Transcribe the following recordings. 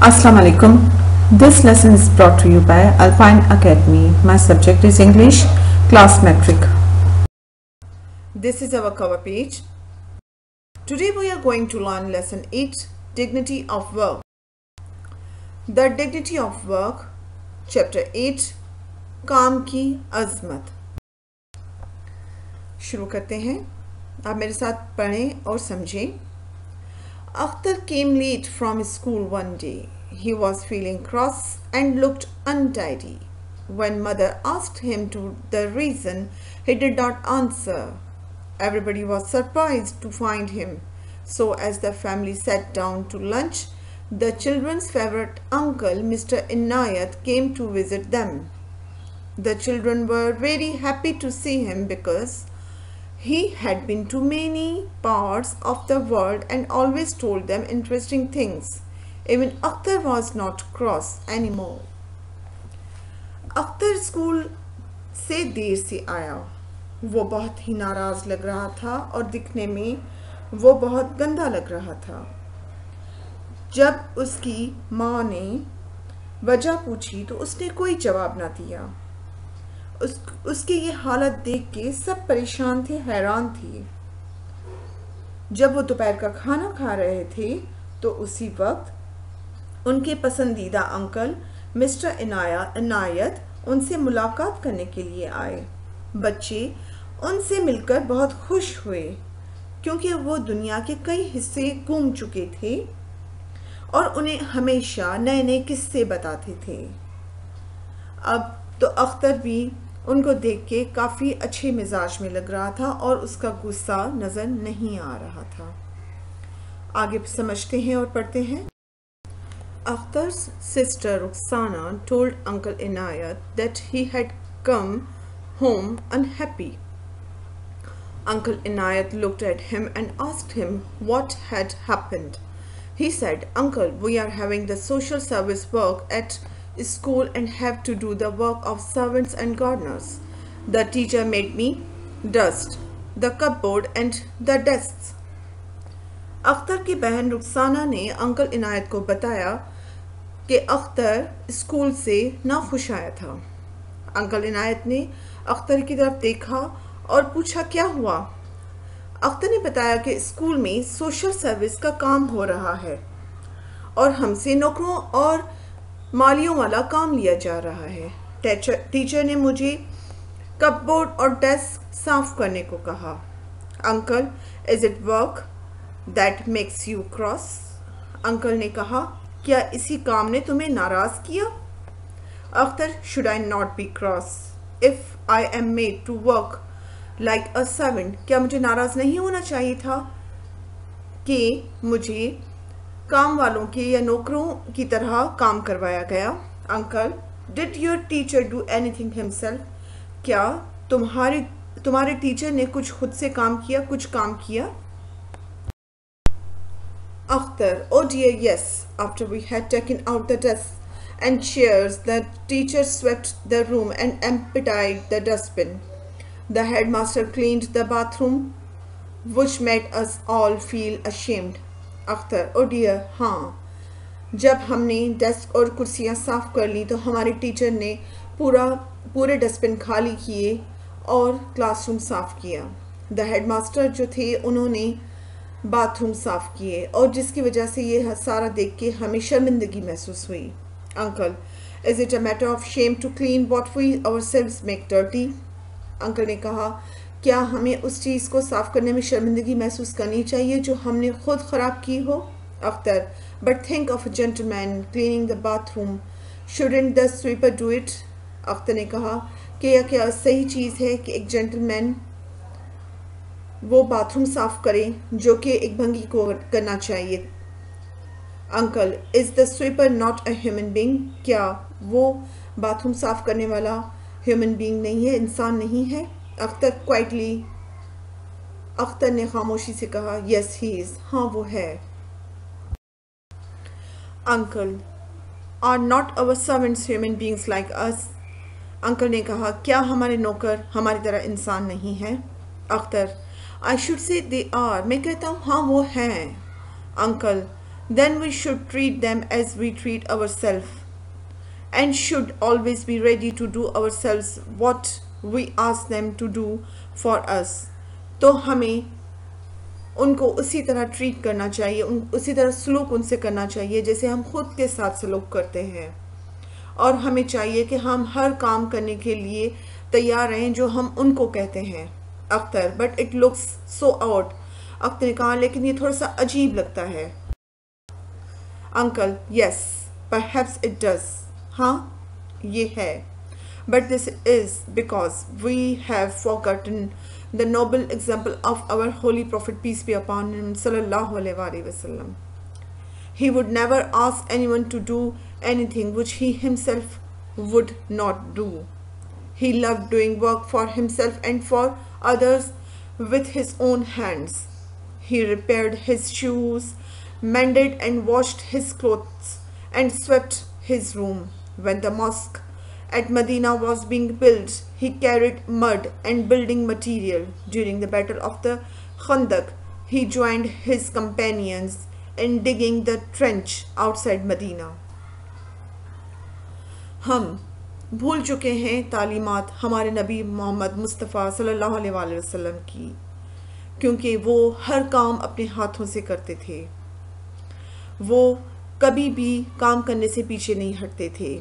Assalamu alaikum. This lesson is brought to you by Alpine Academy. My subject is English, class metric. This is our cover page. Today we are going to learn lesson 8, Dignity of Work. The Dignity of Work, chapter 8, काम की अज़मत. शुरू करते हैं. आप मेरे साथ पढ़ें और समझें. Akhtar came late from school one day. He was feeling cross and looked untidy. When mother asked him the reason, he did not answer. Everybody was surprised to find him. So as the family sat down to lunch, the children's favorite uncle, Mr. Inayat, came to visit them. The children were very happy to see him because he had been to many parts of the world and always told them interesting things. Even Akhtar was not cross anymore. Akhtar school से देर से आया. वो बहुत ही नाराज लग रहा था और दिखने में वो बहुत गंदा लग रहा था. जब उसकी माँ ने वजह पूछी तो उसने कोई जवाब ना दिया. उसकी ये हालत देख के सब परेशान थे, हैरान थे. जब वो दोपहर का खाना खा रहे थे तो उसी वक्त उनके पसंदीदा अंकल मिस्टर इनायत उनसे मुलाकात करने के लिए आए. बच्चे उनसे मिलकर बहुत खुश हुए क्योंकि वो दुनिया के कई हिस्से घूम चुके थे और उन्हें हमेशा नए नए किस्से बताते थे. अब तो अख्तर भी उनको देख के काफ़ी अच्छे मिजाज में लग रहा था और उसका गुस्सा नज़र नहीं आ रहा था. आगे समझते हैं और पढ़ते हैं. Akhtar's sister Rukhsana told Uncle Inayat that he had come home unhappy. Uncle Inayat looked at him and asked him what had happened. He said, "Uncle, we are having the social service work at school and have to do the work of servants and gardeners. The teacher made me dust the cupboard and the desks." Akhtar की बहन रुखसाना ने uncle इनायत को बताया कि Akhtar school से नाखुश आया था. अंकल इनायत ने अख्तर की तरफ देखा और पूछा क्या हुआ. अख्तर ने बताया कि स्कूल में सोशल सर्विस का काम हो रहा है और हमसे नौकरों और मालियों वाला काम लिया जा रहा है. टीचर ने मुझे कपबोर्ड और डेस्क साफ करने को कहा. Uncle, is it work that makes you cross? Uncle ने कहा, क्या इसी काम ने तुम्हें नाराज किया? Akhtar, should I not be cross if I am made to work like a servant? क्या मुझे नाराज नहीं होना चाहिए था कि मुझे काम वालों के या नौकरों की तरह काम करवाया गया? Uncle, did your teacher do anything himself? क्या तुम्हारे टीचर ने कुछ खुद से कुछ काम किया? Akhtar, oh dear, yes. After we had taken out the desks and chairs, the teacher swept the room and emptied the dustbin. The headmaster cleaned the bathroom, which made us all feel ashamed. Akhtar, oh dear, हाँ. जब हमने desk और कुर्सियाँ साफ़ कर ली तो हमारे teacher ने पूरे डस्टबिन खाली किए और क्लासरूम साफ़ किया. द हेडमास्टर जो थे उन्होंने बाथरूम साफ़ किए और जिसकी वजह से ये सारा देख के हमें शर्मिंदगी महसूस हुई. Uncle, is it a matter of shame to clean what we ourselves make dirty? Uncle ने कहा, क्या हमें उस चीज़ को साफ़ करने में शर्मिंदगी महसूस करनी चाहिए जो हमने खुद ख़राब की हो? Akhtar, but think of a gentleman cleaning the bathroom, shouldn't the sweeper do it? Akhtar ने कहा कि यह क्या सही चीज़ है कि एक जेंटलमैन वो बाथरूम साफ़ करे जो कि एक भंगी को करना चाहिए? Uncle, is the sweeper not a human being? क्या वो बाथरूम साफ़ करने वाला ह्यूमन बींग नहीं है, इंसान नहीं है? अख्तर क्वाइटली, अख्तर ने खामोशी से कहा, यस ही इज़, हाँ वो है. Uncle, are not our servants human beings like us? Uncle ने कहा, क्या हमारे नौकर हमारी तरह इंसान नहीं है? Akhtar, I should say they are, मैं कहता हूँ हाँ वो हैं. Uncle, then we should treat them as we treat ourselves, and should always be ready to do ourselves what we ask them to do for us. तो हमें उनको उसी तरह ट्रीट करना चाहिए, उसी तरह सलूक उनसे करना चाहिए जैसे हम खुद के साथ सलूक करते हैं। और हमें चाहिए कि हम हर काम करने के लिए तैयार रहें जो हम उनको कहते हैं। Akhtar, but it looks so out. Akhtar ने कहा, लेकिन ये थोड़ा सा अजीब लगता है। Uncle, yes, perhaps it does. हाँ, ये है, but this is because we have forgotten the noble example of our holy prophet, peace be upon him, sallallahu alaihi wasallam. He would never ask anyone to do anything which he himself would not do. He loved doing work for himself and for others with his own hands. He repaired his shoes, mended and washed his clothes, and swept his room. When the mosque at Medina was being built, he carried mud and building material. During the battle of the Khandaq, he joined his companions in digging the trench outside Medina. हम भूल चुके हैं तालीमात हमारे नबी मोहम्मद मुस्तफ़ा सल्लल्लाहु अलैहि वसल्लम की, क्योंकि वो हर काम अपने हाथों से करते थे। वो कभी भी काम करने से पीछे नहीं हटते थे।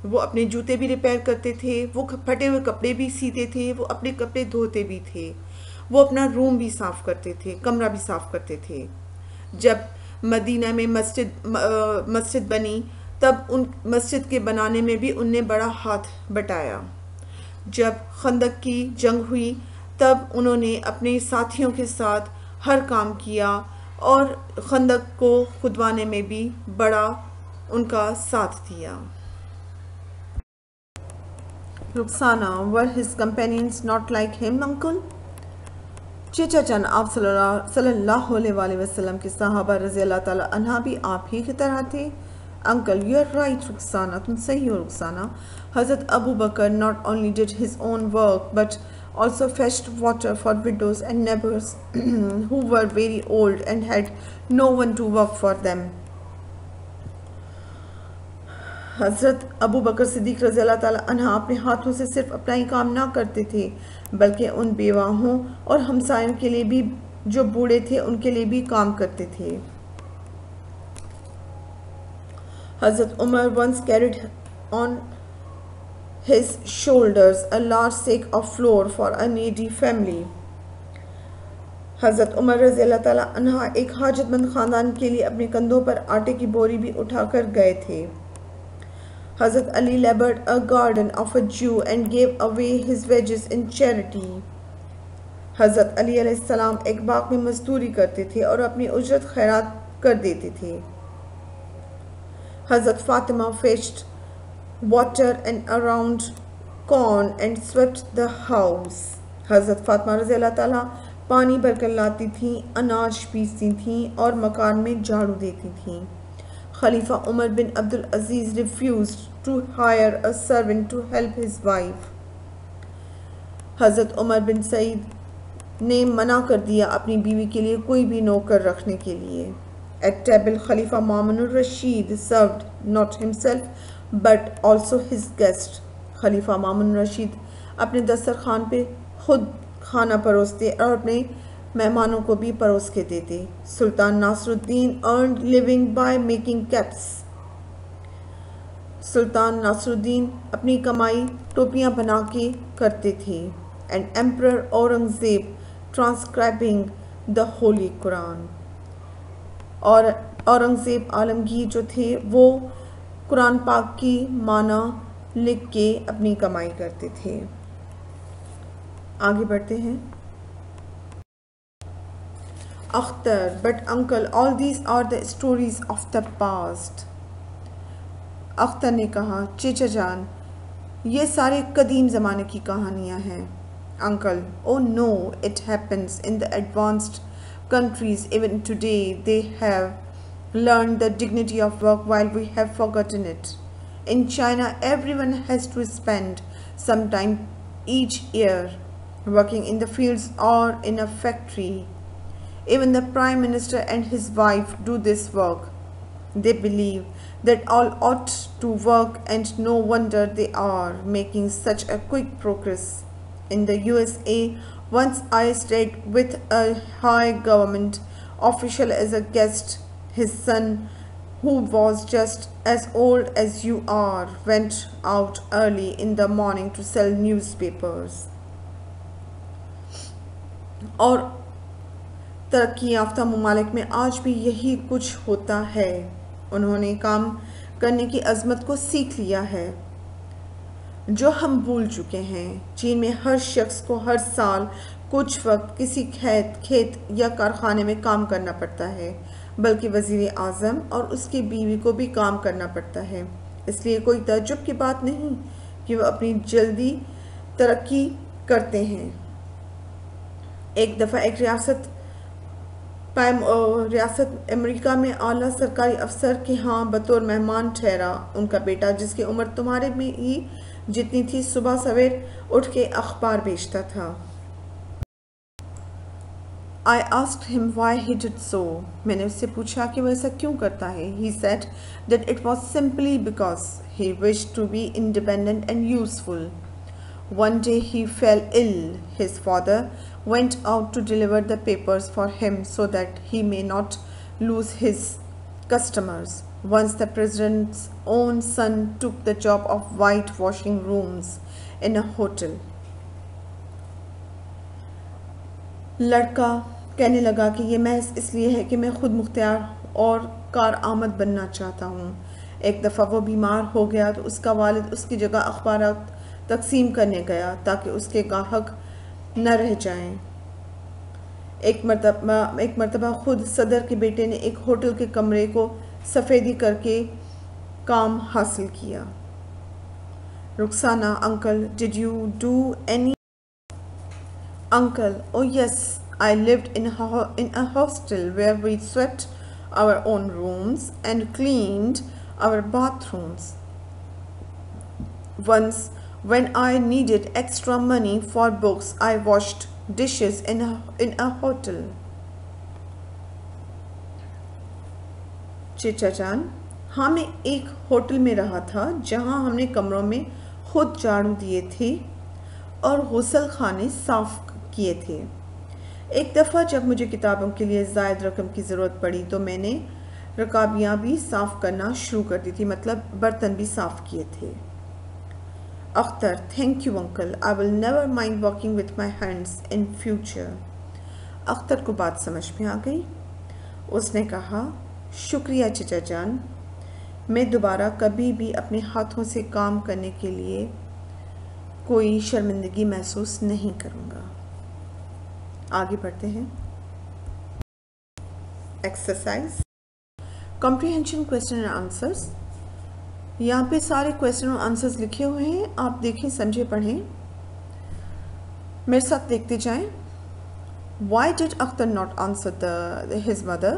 वो अपने जूते भी रिपेयर करते थे, वो फटे हुए कपड़े भी सीते थे, वो अपने कपड़े धोते भी थे, वो अपना रूम भी साफ़ करते थे, कमरा भी साफ़ करते थे। जब मदीना में मस्जिद बनी तब उन मस्जिद के बनाने में भी उनने बड़ा हाथ बटाया। जब खंदक की जंग हुई तब उन्होंने अपने साथियों के साथ हर काम किया और खंदक को खुदवाने में भी बड़ा उनका साथ दिया। Rukhsana, were his companions not like him, uncle? चेचा चंद, आप सल्लल्लाहु अलैहि वसल्लम के सहाबा रज़ी अल्लाह ताला अन्हा भी आप ही की तरह थे। Uncle, you are right Rukhsana, तुम सही हो रुखसाना। हज़रत अबू बकर not only did his own work but also fetched water for widows and neighbors who were very old and had no one to work for them. हज़रत अबू बकर सिद्दीक़ रज़ी अल्लाह ताला अन्हा अपने हाथों से सिर्फ अपना ही काम ना करते थे, बल्कि उन बेवाहों और हमसायों के लिए भी जो बूढ़े थे उनके लिए भी काम करते थे। हज़रत Umar once carried on his shoulders a large sack of flour for a needy family. हज़रत उमर रज़ी अल्लाह ताला अन्हा एक हाजतमंद ख़ानदान के लिए अपने कंधों पर आटे की बोरी भी उठाकर गए थे। Hazrat Ali labored a garden of a Jew and gave away his wages in charity. Hazrat Ali अलैहिस्सलाम एक बाग में मजदूरी करते थे और अपनी उजरत खैरात कर देते थे। Hazrat Fatima fetched water and around corn and swept the house. Hazrat Fatima रज़ी अल्लाह ताला पानी भरकर लाती थीं, अनाज पीसती थीं और मकान में झाड़ू देती थीं। खलीफा उमर बिन अब्दुल अजीज refused to hire a servant to help his wife. हज़रत उमर बिन सईद ने मना कर दिया अपनी बीवी के लिए कोई भी नौकर रखने के लिए। At table, Khalifa Ma'mun Rashid served not himself but also his guest. खलीफा मामुन रशीद अपने दस्तरखान पे खुद खाना परोसते और अपने मेहमानों को भी परोस के देते। सुल्तान Nasruddin earned living by making caps. सुल्तान नासरुद्दीन अपनी कमाई टोपियां बना के करते थे। And Emperor Aurangzeb transcribing the Holy Quran. और औरंगज़ेब आलमगीर जो थे वो कुरान पाक की माना लिख के अपनी कमाई करते थे। आगे बढ़ते हैं। Akhtar, but uncle all these are the stories of the past. Akhtar ने कहा, चेचा जान, ये सारे कदीम ज़माने की कहानियाँ हैं। Uncle, oh no, it happens in the advanced countries. Even today they have learned the dignity of work while we have forgotten it. In China, everyone has to spend some time each year working in the fields or in a factory. Even the Prime Minister and his wife do this work. They believe that all ought to work, and no wonder they are making such a quick progress. In the USA, once I stayed with a high government official as a guest. His son, who was just as old as you are, went out early in the morning to sell newspapers. और तरक्की याफ्ता ममालिक में आज भी यही कुछ होता है। उन्होंने काम करने की अज़मत को सीख लिया है जो हम भूल चुके हैं। चीन में हर शख्स को हर साल कुछ वक्त किसी खेत या कारखाने में काम करना पड़ता है, बल्कि वज़ीर आज़म और उसकी बीवी को भी काम करना पड़ता है। इसलिए कोई ताज्जुब की बात नहीं कि वह अपनी जल्दी तरक्की करते हैं। एक दफ़ा एक रियासत अमेरिका में आला सरकारी अफसर के यहाँ बतौर मेहमान ठहरा। उनका बेटा, जिसकी उम्र तुम्हारे में ही जितनी थी, सुबह सवेर उठ के अखबार बेचता था। I asked him why he did so. मैंने उससे पूछा कि वह ऐसा क्यों करता है। He said that it was simply because he wished to be independent and useful. One day he fell ill. His father went out to deliver the papers for him so that he may not lose his customers. Once the president's own son took the job of whitewashing rooms in a hotel. लड़का कहने लगा कि ये महज इसलिए है कि मैं खुद मुख्तियार और कारआमद बनना चाहता हूँ। एक दफ़ा वो बीमार हो गया तो उसका वालिद उसकी जगह अखबारात तकसीम करने गया ताकि उसके गाहक न रह जाएं। एक मरतबा खुद सदर के बेटे ने एक होटल के कमरे को सफ़ेदी करके काम हासिल किया। Rukhsana, uncle, did you do any? Uncle, oh yes, I lived in a hostel where we swept our own rooms and cleaned our bathrooms. Once, when I needed extra money for books, I washed dishes in a hotel. चेचा जान, हाँ, मैं एक hotel में रहा था जहाँ हमने कमरों में खुद झाड़ू दिए थे और गुसल खाने साफ किए थे। एक दफ़ा जब मुझे किताबों के लिए ज़ायद रकम की ज़रूरत पड़ी तो मैंने रकाबियाँ भी साफ़ करना शुरू कर दी थी, मतलब बर्तन भी साफ़ किए थे। Akhtar, thank you uncle, I will never mind working with my hands in future. Akhtar को बात समझ में आ गई। उसने कहा, शुक्रिया चचा जान, मैं दोबारा कभी भी अपने हाथों से काम करने के लिए कोई शर्मिंदगी महसूस नहीं करूँगा। आगे बढ़ते हैं। Exercise comprehension question and answers. यहाँ पे सारे क्वेश्चन और आंसर्स लिखे हुए हैं, आप देखें, समझे, पढ़ें, मेरे साथ देखते जाएं। Why did Akhtar not answer his mother?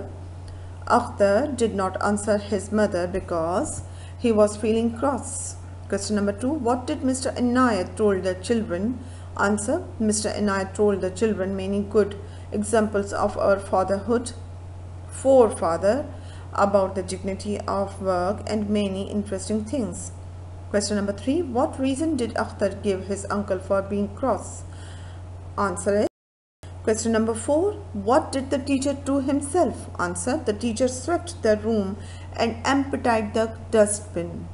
Akhtar did not answer his mother because he was feeling cross. Question number 2. What did Mr. Inayat told the children? Answer. Mr. Inayat told the children many good examples of our forefather about the dignity of work and many interesting things. Question number 3. What reason did Akhtar give his uncle for being cross? Answer is. Question number 4. What did the teacher do himself? Answer. The teacher swept the room and emptied the dustbin.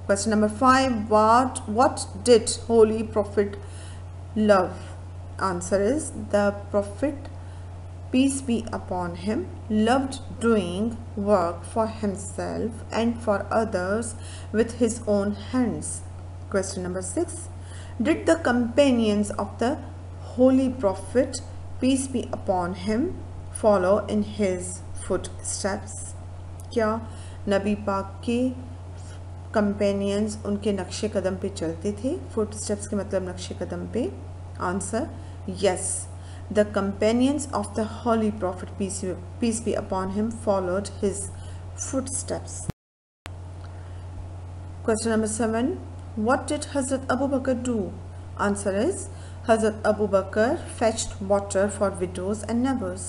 Question number 5. What did Holy Prophet love? Answer is, the Prophet, peace be upon him, loved doing work for himself and for others with his own hands. Question number 6. Did the companions of the Holy Prophet, peace be upon him, follow in his footsteps? क्या नबी पाक के companions उनके नक्शे कदम पे चलते थे? Foot steps के मतलब नक्शे कदम पे। Answer, yes, the companions of the holy prophet, peace be upon him, followed his footsteps. Question number 7. What did Hazrat Abu Bakr do? Answer is, Hazrat Abu Bakr fetched water for widows and neighbors.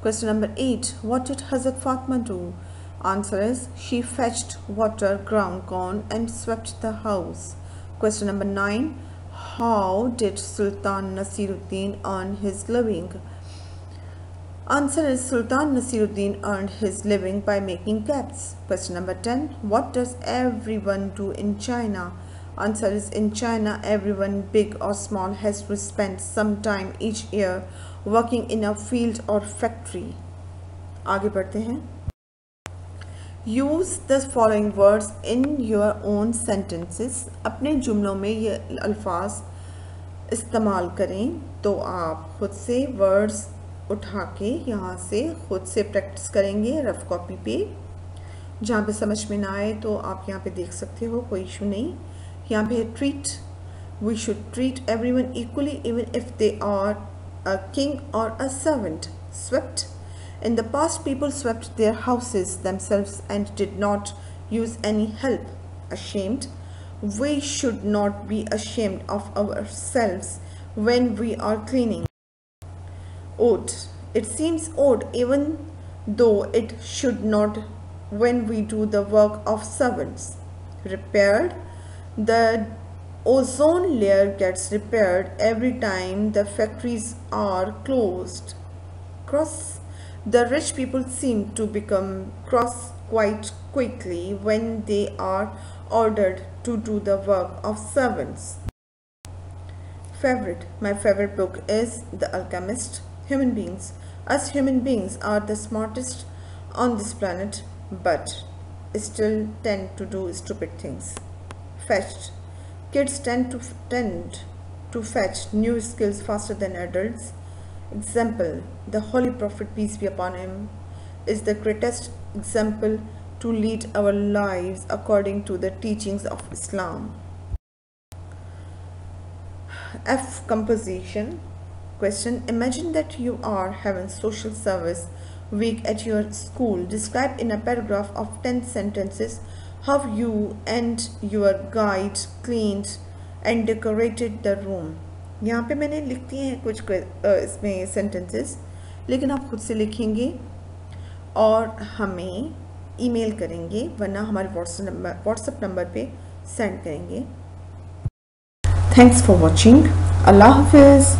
Question number 8. What did Hazrat Fatima do? Answer is she fetched water, ground corn, and swept the house. Question number 9. How did Sultan Nasiruddin earn his living? Answer is Sultan Nasiruddin earned his living by making caps. Question number 10. What does everyone do in China? Answer is in China, everyone, big or small, has to spend some time each year working in a field or factory. आगे बढ़ते हैं. Use the following words in your own sentences. अपने जुमलों में ये अल्फाज इस्तेमाल करें. तो आप खुद से वर्ड्स उठा के यहाँ से खुद से प्रैक्टिस करेंगे रफ कॉपी पे. जहाँ पे समझ में ना आए तो आप यहाँ पे देख सकते हो, कोई इशू नहीं. यहाँ पे treat, we should treat everyone equally even if they are a king or a servant. Swept, in the past people swept their houses themselves and did not use any help. Ashamed, we should not be ashamed of ourselves when we are cleaning. Odd, it seems odd even though it should not when we do the work of servants. Repaired, the ozone layer gets repaired every time the factories are closed. Cross, the rich people seem to become cross quite quickly when they are ordered to do the work of servants. Favorite, my favorite book is The Alchemist. Human beings, us human beings are the smartest on this planet, but still tend to do stupid things. Fetched, kids tend to fetch new skills faster than adults. Example, the Holy Prophet, peace be upon him, is the greatest example to lead our lives according to the teachings of Islam. F. Composition. Question, imagine that you are having social service week at your school. Describe in a paragraph of 10 sentences how you and your guide cleaned and decorated the room. यहाँ पे मैंने लिख दिए हैं कुछ इसमें sentences, लेकिन आप खुद से लिखेंगे और हमें ईमेल करेंगे, वरना हमारे व्हाट्सएप नंबर पे सेंड करेंगे. Thanks for watching. अल्लाह हाफिज़.